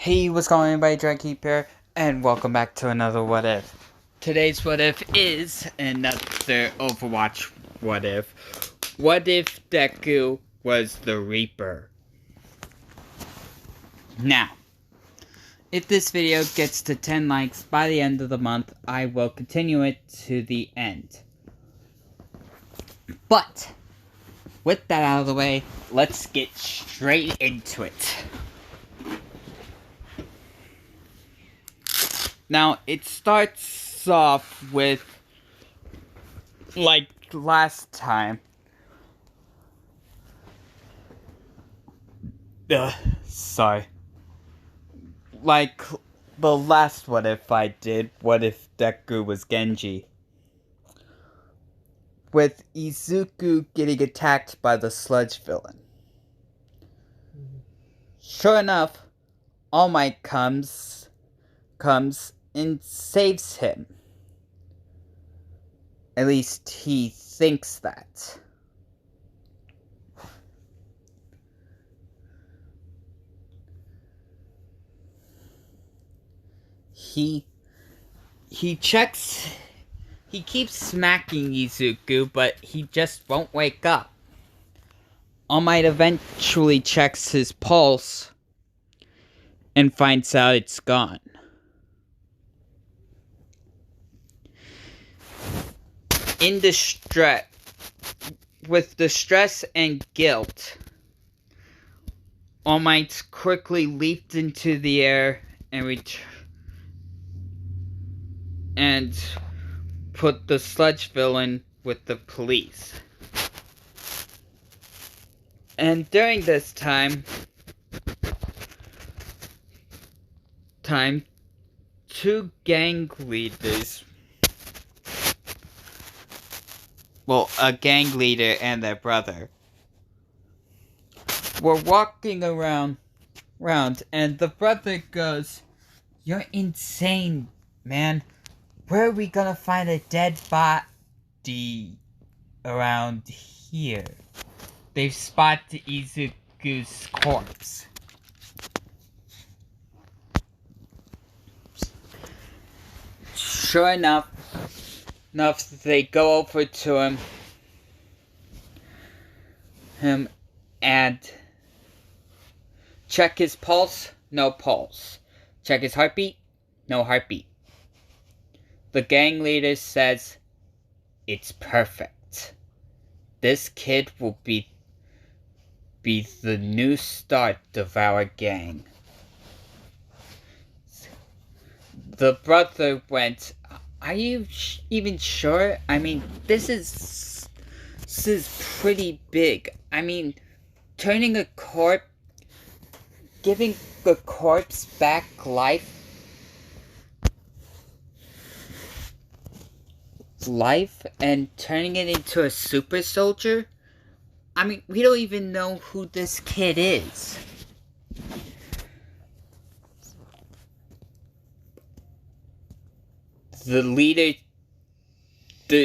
Hey, what's going on, everybody? Dragkeep here, and welcome back to another What If. Today's What If is another Overwatch What If. What if Deku was the Reaper? Now, if this video gets to 10 likes by the end of the month, I will continue it to the end. But, with that out of the way, let's get straight into it. Now, it starts off with, like last time. Sorry. Like the last What If I did, what if Deku was Genji? With Izuku getting attacked by the sludge villain. Sure enough, All Might comes and saves him. At least he thinks that. He checks. He keeps smacking Izuku, but he just won't wake up. All Might eventually checks his pulse and finds out it's gone. In distress, with distress and guilt, All Might quickly leaped into the air and put the sludge villain with the police. And during this time, two gang leaders, a gang leader and their brother, were walking around, and the brother goes, "You're insane, man. Where are we gonna find a dead body around here?" They've spotted Izuku's corpse. Sure enough, they go over to him and check his pulse, no pulse. Check his heartbeat, no heartbeat. The gang leader says, "It's perfect. This kid will be the new start of our gang." The brother went, "Are you even sure? I mean, this is pretty big. I mean, turning a corpse, giving the corpse back life and turning it into a super soldier? I mean, we don't even know who this kid is." The leader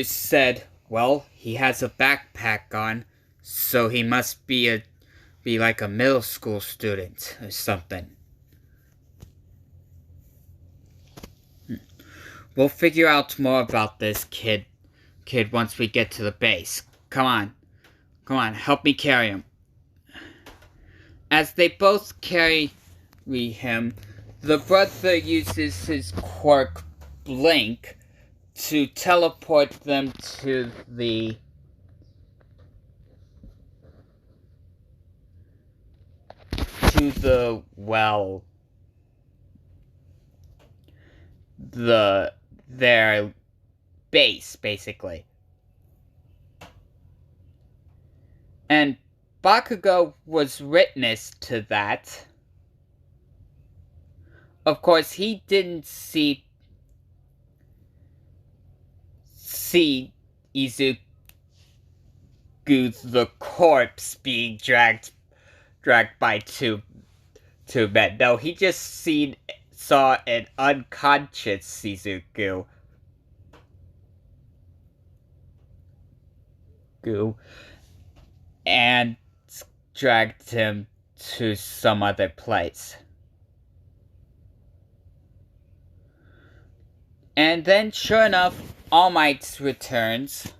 said, "Well, he has a backpack on, so he must be like a middle school student or something." We'll figure out more about this kid once we get to the base. Come on, help me carry him. As they both carry him, the brother uses his quirk Blink to teleport them to the their base, basically. And Bakugo was witness to that. Of course, he didn't see Izuku the corpse being dragged by two men. No, he just saw an unconscious Izuku and dragged him to some other place. And then, sure enough, All Might turns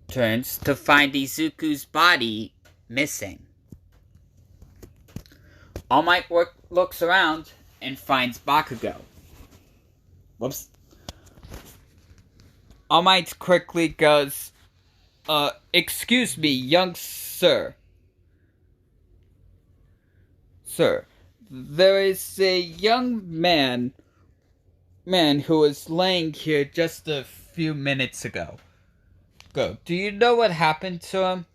to find Izuku's body missing. All Might looks around and finds Bakugo. Whoops. All Might quickly goes, excuse me, young sir. Sir, there is a young man who was laying here just a few minutes ago. Do you know what happened to him?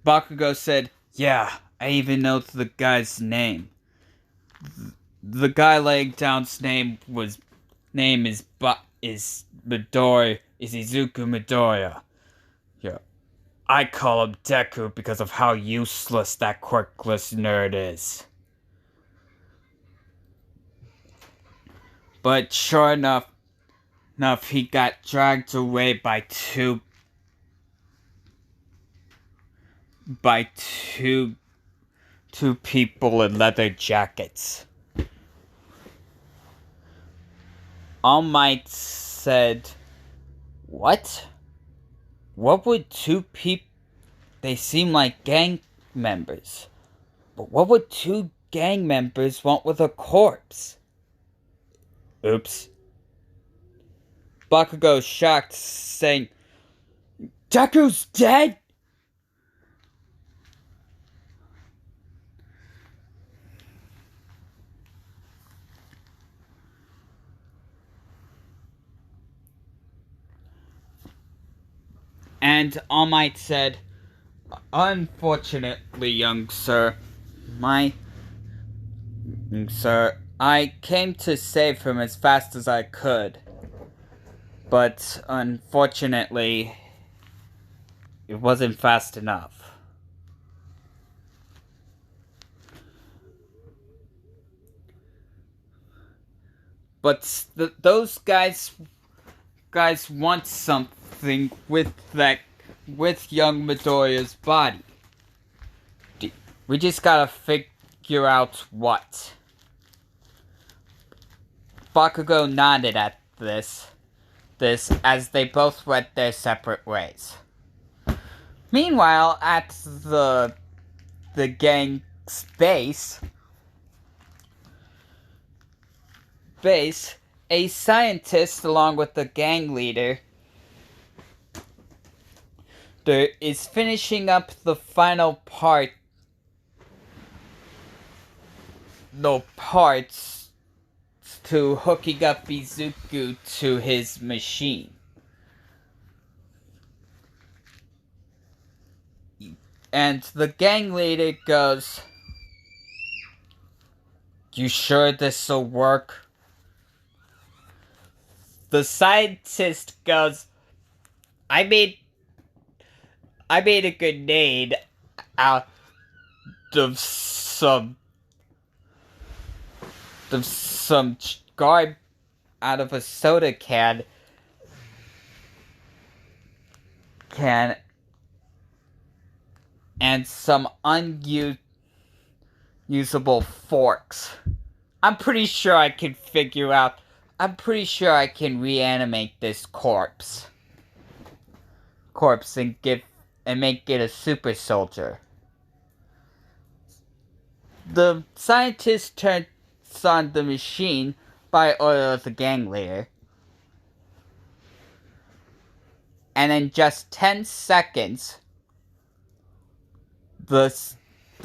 Bakugo said, yeah, I even know the guy's name. The guy laying down's name is Midori, is Izuku Midoriya. Yeah. I call him Deku because of how useless that quirkless nerd is. But sure enough, he got dragged away by two people in leather jackets. All Might said, what? What would two people... They seem like gang members. But what would two gang members want with a corpse? Oops. Bakugo shocked, saying, Deku's dead? And All Might said, unfortunately, young sir, I came to save him as fast as I could. But unfortunately, it wasn't fast enough. But those guys want something with young Midoriya's body. We just gotta figure out what. Bakugo nodded at this as they both went their separate ways. Meanwhile, at the gang's base, a scientist along with the gang leader is finishing up the final parts to hooking up Izuku to his machine. And the gang leader goes, you sure this'll work? The scientist goes, I made a grenade out of some out of a soda can and some unusable forks. I'm pretty sure I can reanimate this corpse and make it a super soldier. The scientist turns on the machine by order of the gang leader. And in just 10 seconds, the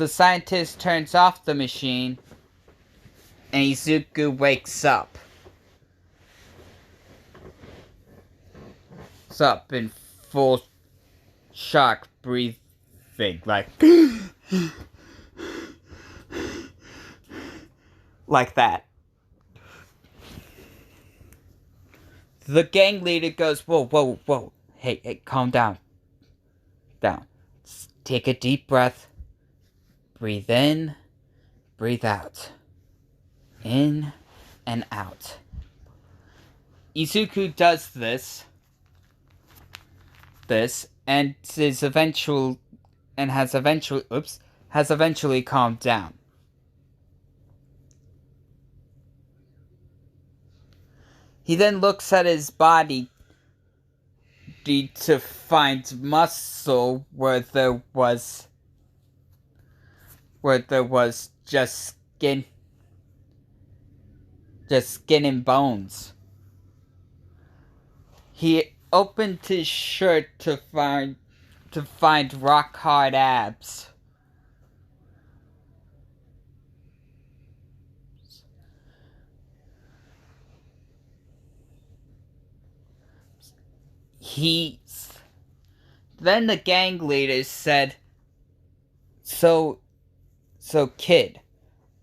scientist turns off the machine and Izuku wakes up. It's up in full shock, breathing like like that. The gang leader goes, whoa. Hey, calm down. Take a deep breath. Breathe in, breathe out. In and out. Izuku does this and has eventually calmed down. He then looks at his body to find muscle where there was just skin and bones. He opened his shirt to find rock hard abs. Then the gang leader said, So kid,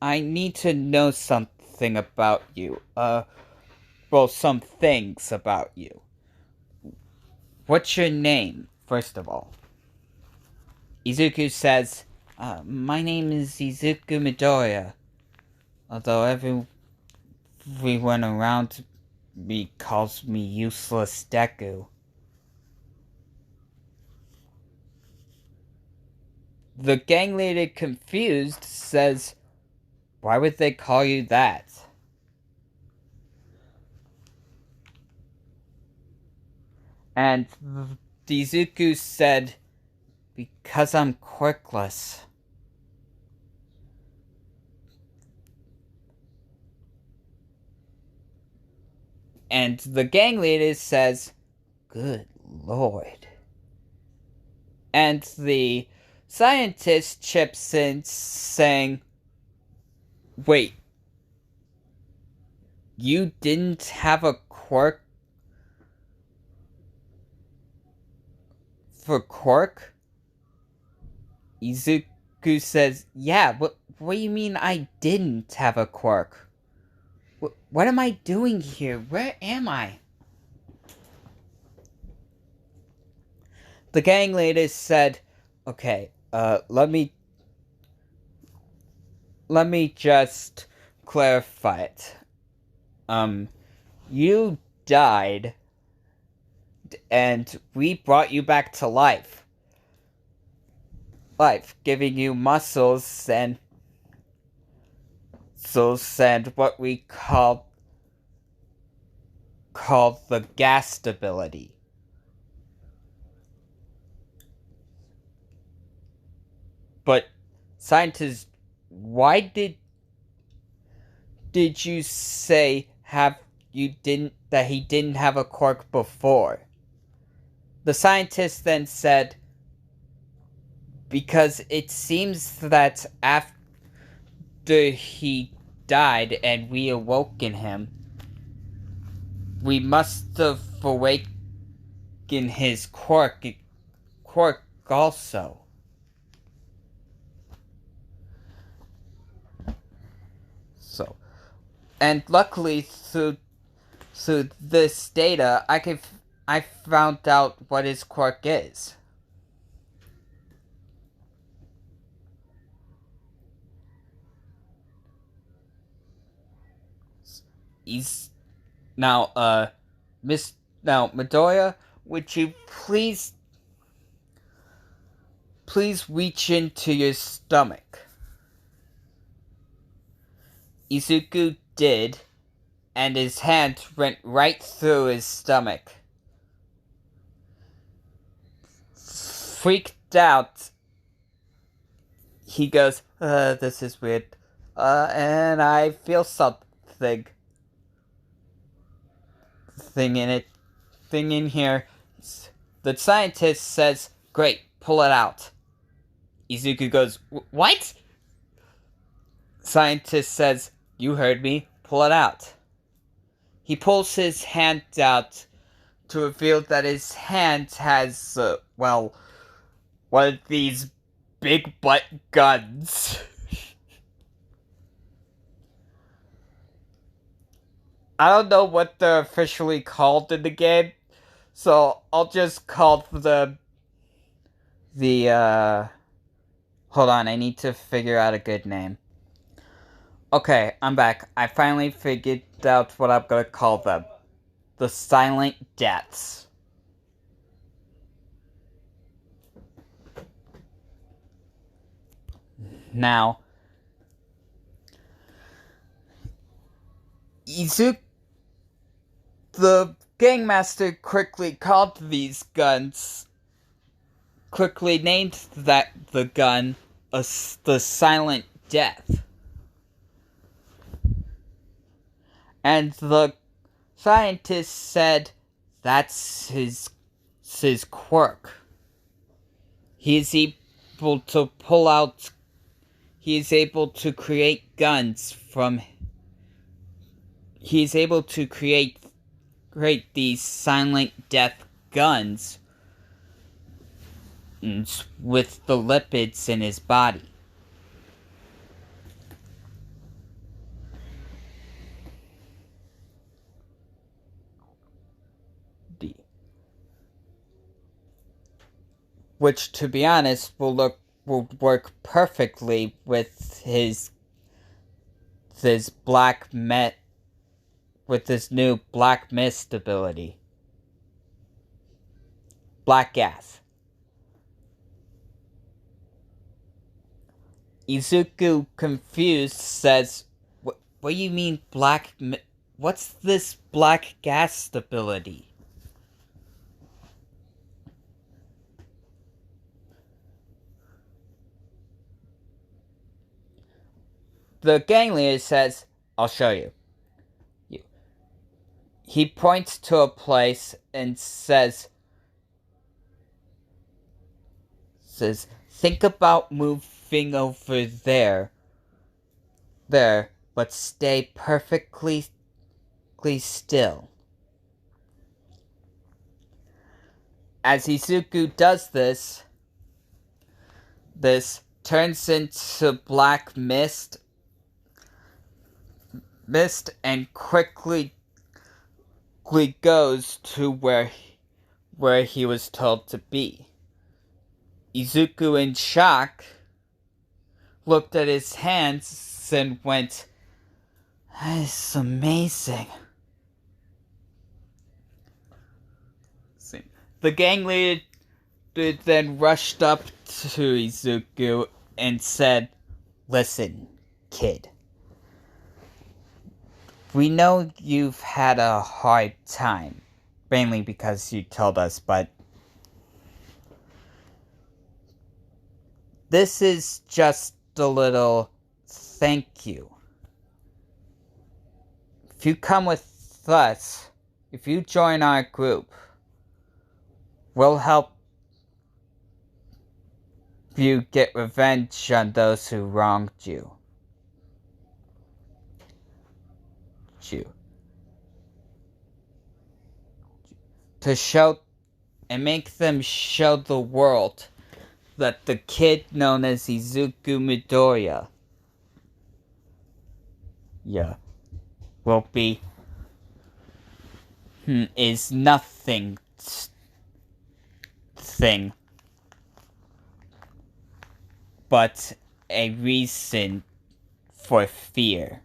I need to know something about you. Some things about you. What's your name, first of all? Izuku says, my name is Izuku Midoriya. Although everyone around me calls me useless Deku. The gang leader, confused, says, why would they call you that? And Izuku said, because I'm quirkless. And the gang leader says, good lord. And the scientist chips in saying, wait, you didn't have a quirk for quirk? Izuku says, yeah, what do you mean I didn't have a quirk? What am I doing here? Where am I? The gang leader said, okay, let me just clarify it. You died, and we brought you back to life. Giving you muscles and what we call the gas ability. But scientists, why did you say that he didn't have a quirk before? The scientist then said, because it seems that after he died and we awoken him, we must have awakened his quirk also. So, and luckily through this data, I found out what his quirk is. He's now, Midoriya, would you please reach into your stomach? Izuku did, and his hand went right through his stomach. Freaked out, he goes, this is weird. And I feel something in here. The scientist says, great, pull it out. Izuku goes, what? Scientist says, you heard me, pull it out. He pulls his hand out to reveal that his hand has, one of these big butt guns. I don't know what they're officially called in the game, so I'll just call the hold on, I need to figure out a good name. Okay, I'm back. I finally figured out what I'm gonna call them. The Silent Deaths. Now, The gangmaster quickly called these guns, quickly named the gun the Silent Death. And the scientist said that's his quirk. He's able to create guns from. He's able to create these Silent Death guns with the lipids in his body. Which, to be honest, will work perfectly with his new black mist ability. Black gas. Izuku, confused, says, What do you mean what's this black gas ability? The gang leader says, I'll show you. He points to a place and says, think about moving over there, but stay perfectly still. As Izuku does this turns into black mist and quickly goes to where he was told to be. Izuku, in shock, looked at his hands and went, "That's amazing." The gang leader then rushed up to Izuku and said, "Listen, kid. We know you've had a hard time, mainly because you told us, but this is just a little thank you. If you come with us, if you join our group, we'll help you get revenge on those who wronged you. To show and make them show the world that the kid known as Izuku Midoriya will be is nothing thing but a reason for fear."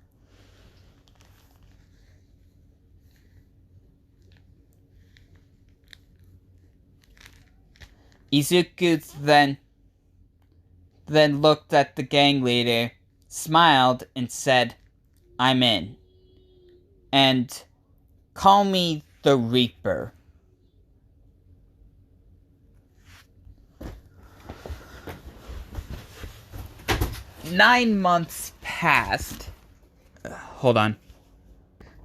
Izuku then looked at the gang leader, smiled, and said, "I'm in. And call me the Reaper." Nine months passed. Hold on.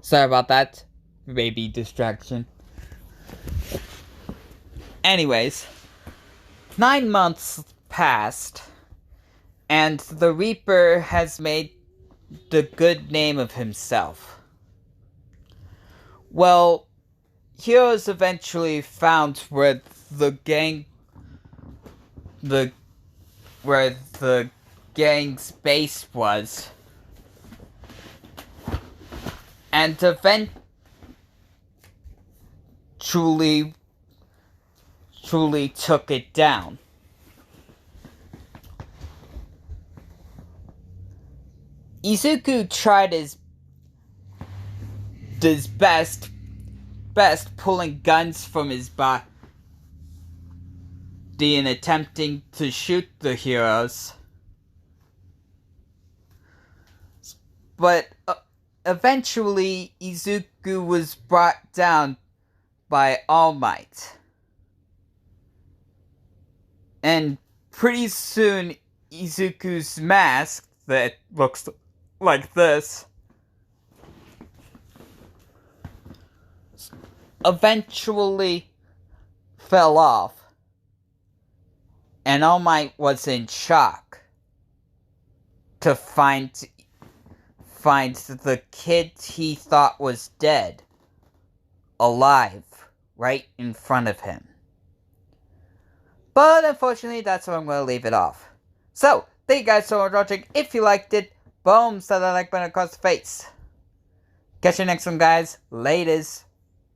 Sorry about that. Baby distraction. Anyways, 9 months passed, and the Reaper has made the good name of himself. Well, heroes eventually found where the gang's base was, and truly took it down. Izuku tried his best pulling guns from his body and attempting to shoot the heroes. But eventually, Izuku was brought down by All Might. And pretty soon, Izuku's mask, that looks like this, eventually fell off. And All Might was in shock to find the kid he thought was dead alive right in front of him. But unfortunately, that's where I'm going to leave it off. So, thank you guys so much for watching. If you liked it, boom, slap that like button across the face. Catch you next one, guys. Laters.